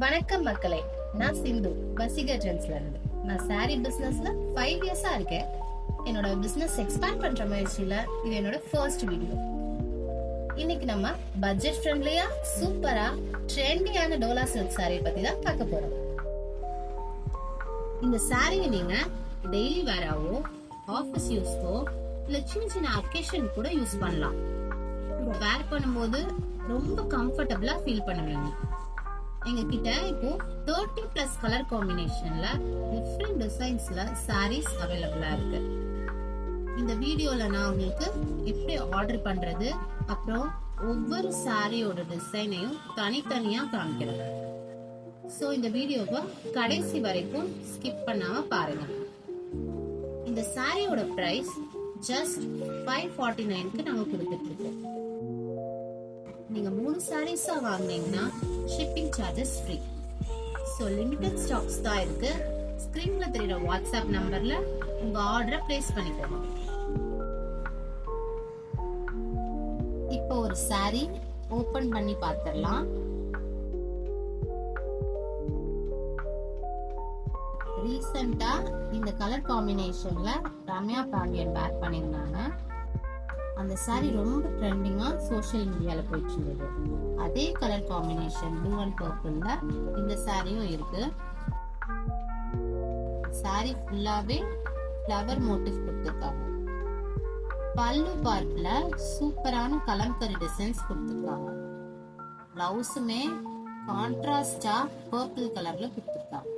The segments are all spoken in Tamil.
வணக்கம் மக்களே, நான் சிந்து வசீகர் ட்ரெண்ட்ஸ்ல இருந்து. நான் சாரி பிசினஸ்ல 5 இயர்ஸா இருக்கேன். என்னோட பிசினஸ் எக்ஸ்பேண்ட் பண்ற முயற்சியில இது என்னோட ஃபர்ஸ்ட் வீடியோ. இன்னைக்கு நம்ம பட்ஜெட் ஃப்ரெண்ட்லியா சூப்பரா ட்ரெண்டியான டோலா சில்க் சாரி பத்தி தான் பார்க்க போறோம். இந்த சாரியை நீங்க டெய்லி வேராவோ, ஆஃபீஸ் யூஸ்க்கோ இல்ல சின்ன சின்ன அக்கேஷன் கூட யூஸ் பண்ணலாம். வேர் பண்ணும்போது ரொம்ப கம்ஃபர்டபுளா ஃபீல் பண்ணுவீங்க. எங்க கிட்ட இப்போ 30+ கலர் காம்பினேஷன்ல டிஃப்ரெண்ட் டிசைன்ஸ்ல சாரீஸ் அவைலபிளா இருக்கு. இந்த வீடியோல நான் உங்களுக்கு எப்படி ஆர்டர் பண்றது, அப்புறம் ஒவ்வொரு சாரியோட டிசைனையும் தனித்தனியா காமிக்கிறேன். சோ இந்த வீடியோவை கடைசி வரைக்கும் ஸ்கிப் பண்ணாம பாருங்க. இந்த சாரியோட பிரைஸ் ஜஸ்ட் 549க்கு நாங்க கொடுத்துட்டு இருக்கோம். நீங்க 3 சாரீஸா வாங்குனீங்கன்னா shipping charges free. So limited stocks தான் இருக்கு. ஸ்கிரீன்ல தெரியுற வாட்ஸ்அப் நம்பர்ல உங்க ஆர்டரை பிளேஸ் பண்ணிக்கோங்க. இப்போ ஒரு சாரி ஓபன் பண்ணி பார்த்திடலாம். ரீசெண்டா இந்த கலர் காம்பினேஷன்ல ரம்யா பாண்டியன் பேக் பண்ணிருந்தாங்க. அந்த சாரி ரொம்ப ட்ரெண்டிங்கா சோஷியல் மீடியால போயிட்டு இருந்தது. அதே கலர் காம்பினேஷன் ப்ளூ அண்ட் பர்பிள்ல இந்த சாரியும் இருக்கு. சாரி ஃபுல்லாவே ஃப்ளவர் மோட்டிவ் கொடுத்திருக்காங்க. பல்லு பார்ட்ல சூப்பரான கலம்கரி டிசைன்ஸ் கொடுத்திருக்காங்க. பிளவுஸுமே கான்ட்ராஸ்டா பர்பிள் கலர்ல கொடுத்திருக்காங்க.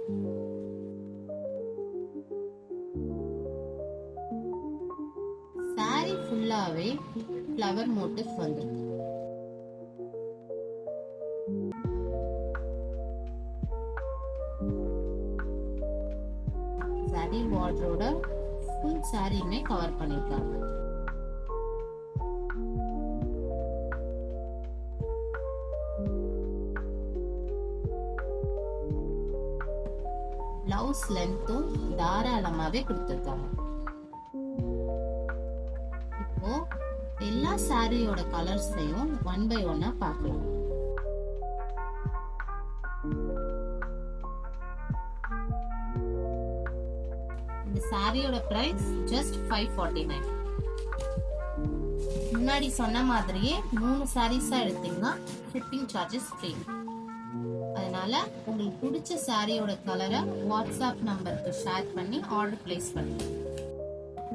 சாரி ஃபுல்லாவே ஃப்ளவர் மோட்டிவ் வந்திருக்கு. சாரி பார்டரோட ஃபுல் சாரியுமே கவர் பண்ணிருக்காங்க. பிளவுஸ் லென்த்தும் தாராளமாவே கொடுத்திருக்காங்க. இப்போ எல்லா சாரியோட கலர்ஸையும் 1 by 1 பார்க்கலாம். இந்த சாரியோட பிரைஸ் ஜஸ்ட் 549. முன்னாடி சொன்ன மாதிரியே 3 சாரீஸா எடுத்தீங்கன்னா ஷிப்பிங் சார்ஜஸ் ஃப்ரீ. அதனால உங்களுக்கு பிடிச்ச சாரியோட கலரை வாட்ஸ்அப் நம்பருக்கு ஷேர் பண்ணி ஆர்டர் பிளேஸ் பண்ணுங்க.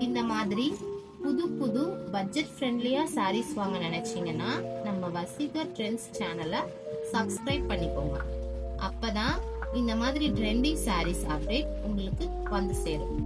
இந்த மாதிரி புது பட்ஜெட் ஃப்ரெண்ட்லியா சாரீஸ் வாங்க நினைச்சீங்கன்னா நம்ம வசீகர் ட்ரெண்ட்ஸ் சேனலை சப்ஸ்கிரைப் பண்ணிக்கோங்க. அப்பதான் இந்த மாதிரி ட்ரெண்டி சாரீஸ் அப்டேட் உங்களுக்கு வந்து சேரும்.